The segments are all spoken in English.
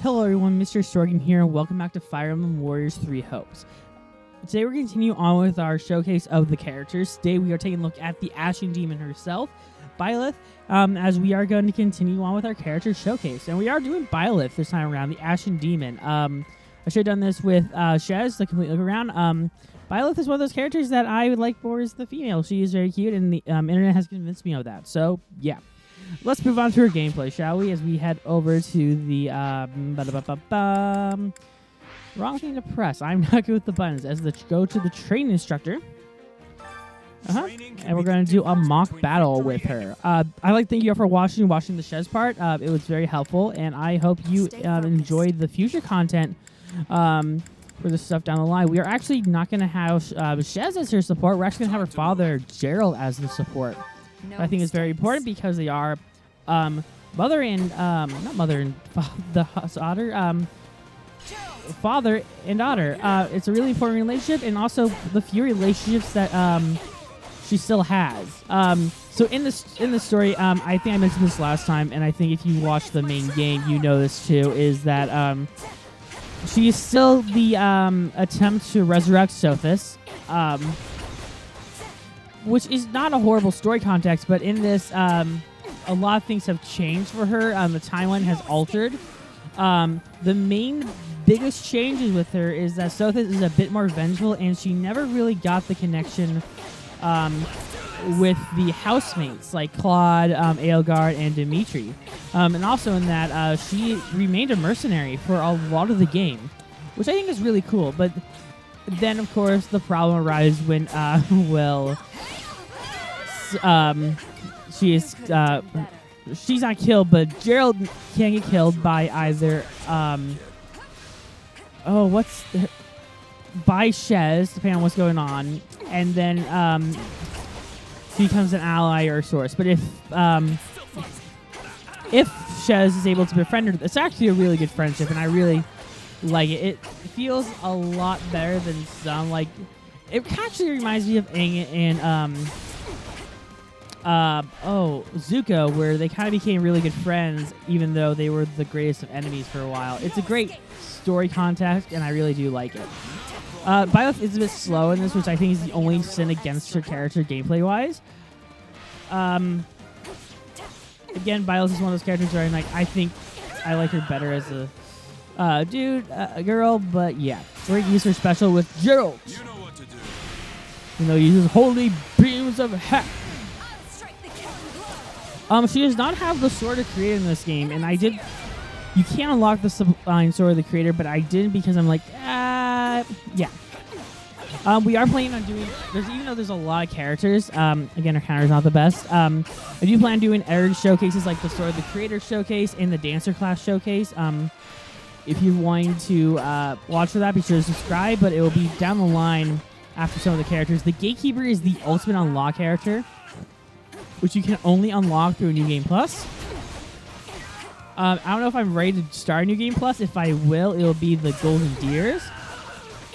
Hello everyone, Mr. Sorgan here, and welcome back to Fire Emblem Warriors 3 Hopes. Today we're continuing on with our showcase of the characters. Today we are taking a look at the Ashen Demon herself, Byleth, as we are going to continue on with our character showcase. And we are doing Byleth this time around, the Ashen Demon. I should have done this with Shez, the complete look around. Byleth is one of those characters that I would like more as the female. She is very cute, and the internet has convinced me of that. So, yeah. Let's move on to our gameplay, shall we? As we head over to the wrong thing to press. I'm not good with the buttons. As go to the training instructor. And we're going to do a mock battle with her. I'd like to thank you all for watching the Shez part. It was very helpful, and I hope you enjoyed the future content for this stuff down the line. We are actually not going to have Shez as her support. Daughter as her father, Gerald, as the support. I think it's very important because they are father and daughter. It's a really important relationship, and also the few relationships that she still has. So in the story, I think I mentioned this last time, and I think if you watch the main game, you know this too, is that she is still the attempt to resurrect Sothis. Which is not a horrible story context, but in this, a lot of things have changed for her. The timeline has altered. The biggest changes with her is that Sothis is a bit more vengeful, and she never really got the connection with the housemates like Claude, Aelgard, and Dimitri. And also in that, she remained a mercenary for a lot of the game, which I think is really cool. But then, of course, the problem arises when, she's not killed, but Gerald can get killed by either, by Shez, depending on what's going on, and then, he becomes an ally or a source. But if Shez is able to befriend her, it's actually a really good friendship, and I really like it. It feels a lot better than some. Like, it actually reminds me of Aang and Zuko, where they kind of became really good friends, even though they were the greatest of enemies for a while. It's a great story context, and I really do like it. Byleth is a bit slow in this, which I think is the only sin against her character gameplay-wise. Again, Byleth is one of those characters where I'm like, I think I like her better as a girl, but yeah. We're going to use her special with Gerald. You know what to do. You know, he uses holy beams of heck. She does not have the sword of creator in this game, and I did. You can't unlock the sublime sword of the creator, but I didn't because I'm like, yeah. We are planning on doing. Even though there's a lot of characters, again, our counter is not the best. I do plan on doing other showcases like the sword of the creator showcase and the dancer class showcase. If you're wanting to watch for that, be sure to subscribe. But it will be down the line after some of the characters. The Gatekeeper is the ultimate unlock character, which you can only unlock through New Game Plus. I don't know if I'm ready to start New Game Plus. If I will, it'll be the Golden Deers,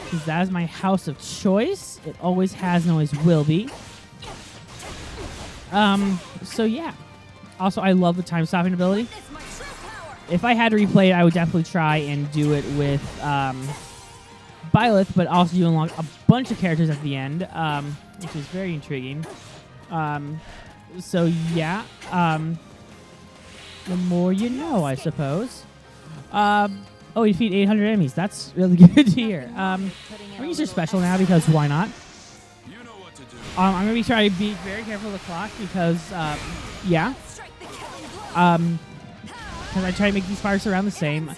because that is my house of choice. It always has and always will be. So yeah. Also, I love the time stopping ability. If I had to replay it, I would definitely try and do it with Byleth, but also you unlock a bunch of characters at the end, which is very intriguing. So yeah, the more you know, I suppose. You defeat 800 enemies. That's really good to hear. I'm gonna use your special now because why not? I'm gonna be trying to be very careful with the clock because because I try to make these parts around the same.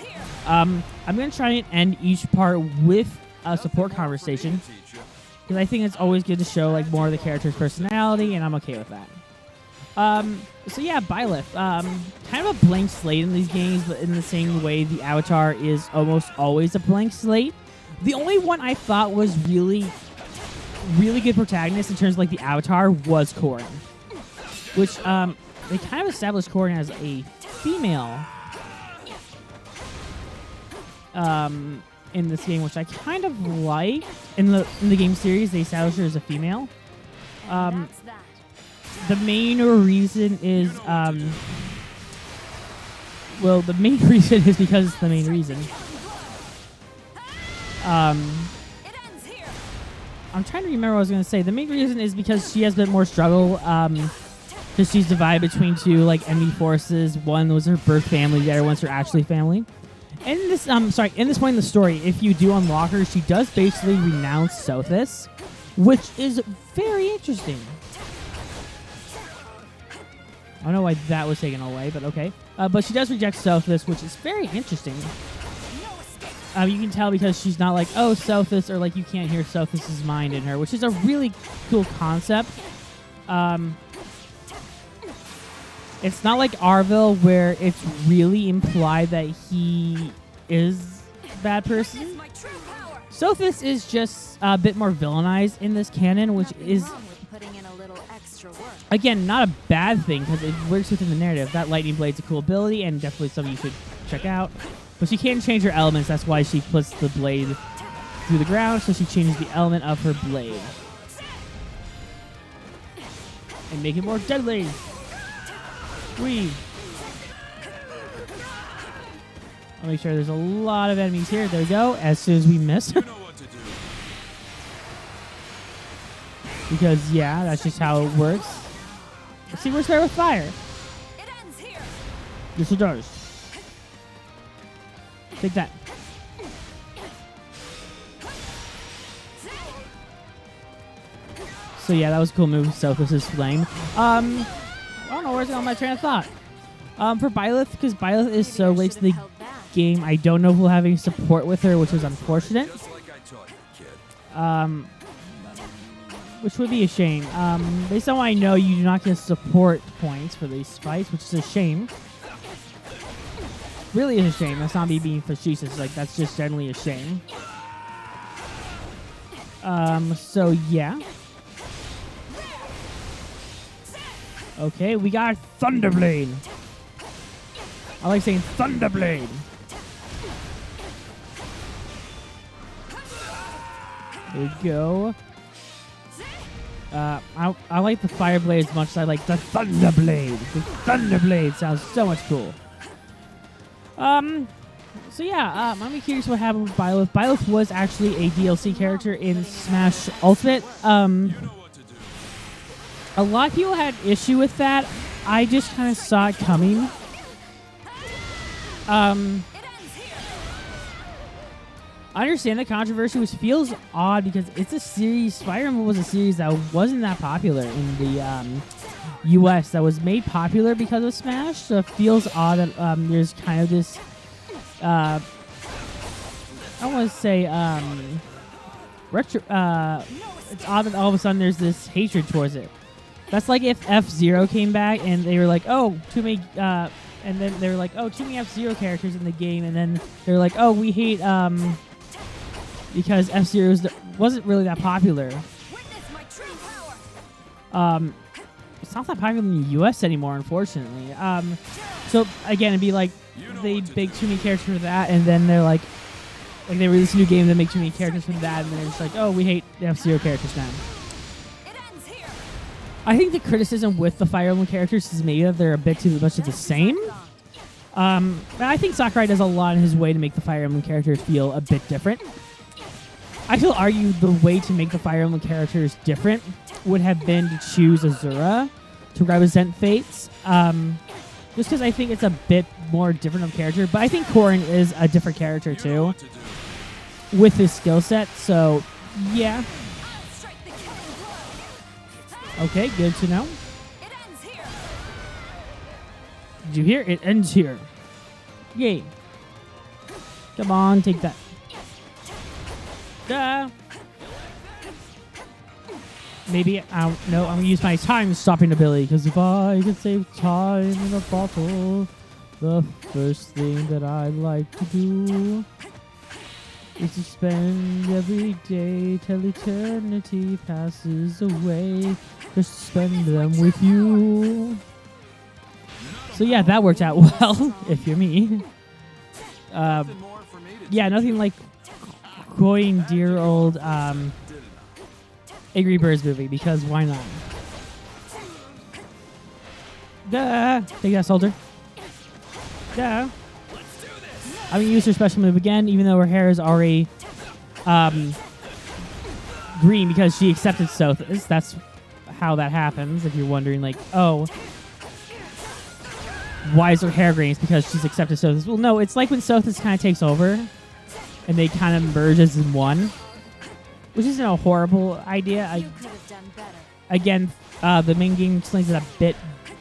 I'm gonna try and end each part with a support conversation because I think it's always good to show like more of the character's personality, and I'm okay with that. So yeah, Byleth, kind of a blank slate in these games, but in the same way the Avatar is almost always a blank slate. The only one I thought was really good protagonist in terms of like the Avatar was Corrin, which they kind of established Corrin as a female in this game, which I kind of like. In the game series, they established her as a female. The main reason is Well, the main reason is because it's the main reason. I'm trying to remember what I was going to say. The main reason is because she has a bit more struggle. Because she's divided between two like enemy forces. One was her birth family, the other one's her actually family. And in this, in this point in the story, if you do unlock her, she does basically renounce Sothis, which is very interesting. I don't know why that was taken away, but okay. But she does reject Sothis, which is very interesting. You can tell because she's not like, oh, Sothis, or like you can't hear Sothis's mind in her, which is a really cool concept. It's not like Arville where it's really implied that he is a bad person. Sothis is just a bit more villainized in this canon, which is, again, not a bad thing because it works within the narrative. That lightning blade's a cool ability and definitely something you should check out. But she can change her elements. That's why she puts the blade through the ground, so she changes the element of her blade. And make it more deadly. Whee! I'll make sure there's a lot of enemies here. There we go. As soon as we miss. Because, yeah, that's just how it works. Let's see, we're spared with fire. Yes, it does. Take that. So yeah, that was a cool move. Sothis' flame. I don't know where's going my train of thought. For Byleth, because Byleth is so late to the game, I don't know if we'll have any support with her, which is unfortunate. Which would be a shame. Based on what I know, you do not get support points for these fights, which is a shame. Really is a shame. That's not me being facetious. Like, that's just generally a shame. So, yeah. Okay, we got Thunderblade. I like saying Thunderblade. There we go. I like the Fireblade as much as I like the Thunderblade. The Thunderblade sounds so much cool. So yeah, I'm curious what happened with Byleth. Byleth was actually a DLC character in Smash Ultimate. A lot of people had issue with that. I just kind of saw it coming. I understand the controversy, which feels odd because it's a series. Fire Emblem was a series that wasn't that popular in the US. That was made popular because of Smash. So it feels odd that there's kind of this. I want to say retro. It's odd that all of a sudden there's this hatred towards it. That's like if F-Zero came back and they were like, oh, too many. And then they were like, oh, too many F-Zero characters in the game, and then they're like, oh, we hate because F-Zero wasn't really that popular. It's not that popular in the U.S. anymore, unfortunately. So again, it'd be like they make too many characters for that, and then they're like they release a new game that make too many characters for that, and they're just like, oh, we hate the F-Zero characters now. I think the criticism with the Fire Emblem characters is maybe that they're a bit too much of the same. But I think Sakurai does a lot in his way to make the Fire Emblem characters feel a bit different. I feel argue the way to make the Fire Emblem characters different would have been to choose Azura to represent Fates. Just because I think it's a bit more different of character. But I think Corrin is a different character too with his skill set. So, yeah. Okay, good to know. Did you hear? It ends here. Yay. Come on, take that. Maybe, I don't know, I'm going to use my time-stopping ability, because if I could save time in a bottle, the first thing that I'd like to do is to spend every day till eternity passes away, just to spend them with you. So yeah, that worked out well, if you're me. Yeah, nothing like going dear old Angry Birds movie, because why not? Duh! Take that, soldier. Yeah. I'm gonna use her special move again, even though her hair is already green because she accepted Sothis. That's how that happens. If you're wondering, like, oh, why is her hair green? It's because she's accepted Sothis. Well, no, it's like when Sothis kind of takes over, and they kind of merge as in one, which isn't a horrible idea. Again, the main game explains it a bit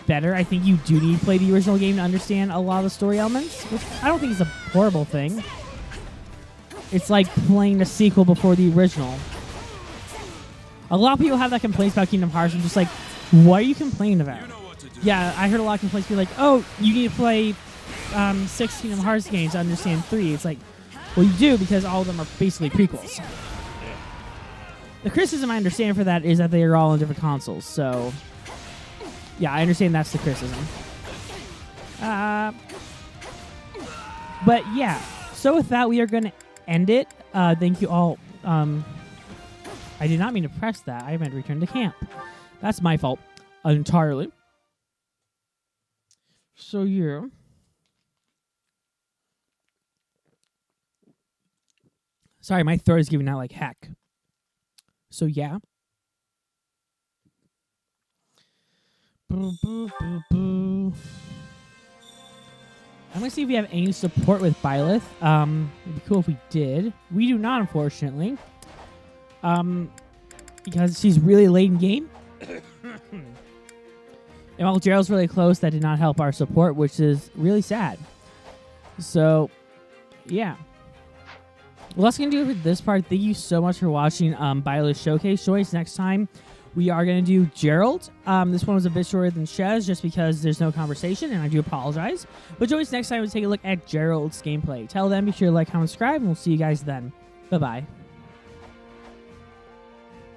better. I think you do need to play the original game to understand a lot of the story elements, which I don't think is a horrible thing. It's like playing the sequel before the original. A lot of people have that complaints about Kingdom Hearts. I'm just like, what are you complaining about? Yeah, I heard a lot of complaints be like, oh, you need to play 6 Kingdom Hearts games to understand 3. It's like, well, you do because all of them are basically prequels. The criticism I understand for that is that they are all on different consoles, so yeah, I understand that's the criticism. But yeah, so with that, we are going to end it. Thank you all. I did not mean to press that. I meant to return to camp. That's my fault entirely. So yeah. Sorry, my throat is giving out like heck. So yeah. Boo, boo, boo, boo. I'm gonna see if we have any support with Byleth. It'd be cool if we did. We do not, unfortunately. Because she's really late in game. And while Gerald's really close, that did not help our support, which is really sad. So, yeah. Well, that's going to do it for this part. Thank you so much for watching Byleth Showcase. Join us next time. We are going to do Gerald. This one was a bit shorter than Shez just because there's no conversation, and I do apologize. But join us next time to take a look at Gerald's gameplay. Till then, be sure to like, comment, subscribe, and we'll see you guys then. Bye-bye.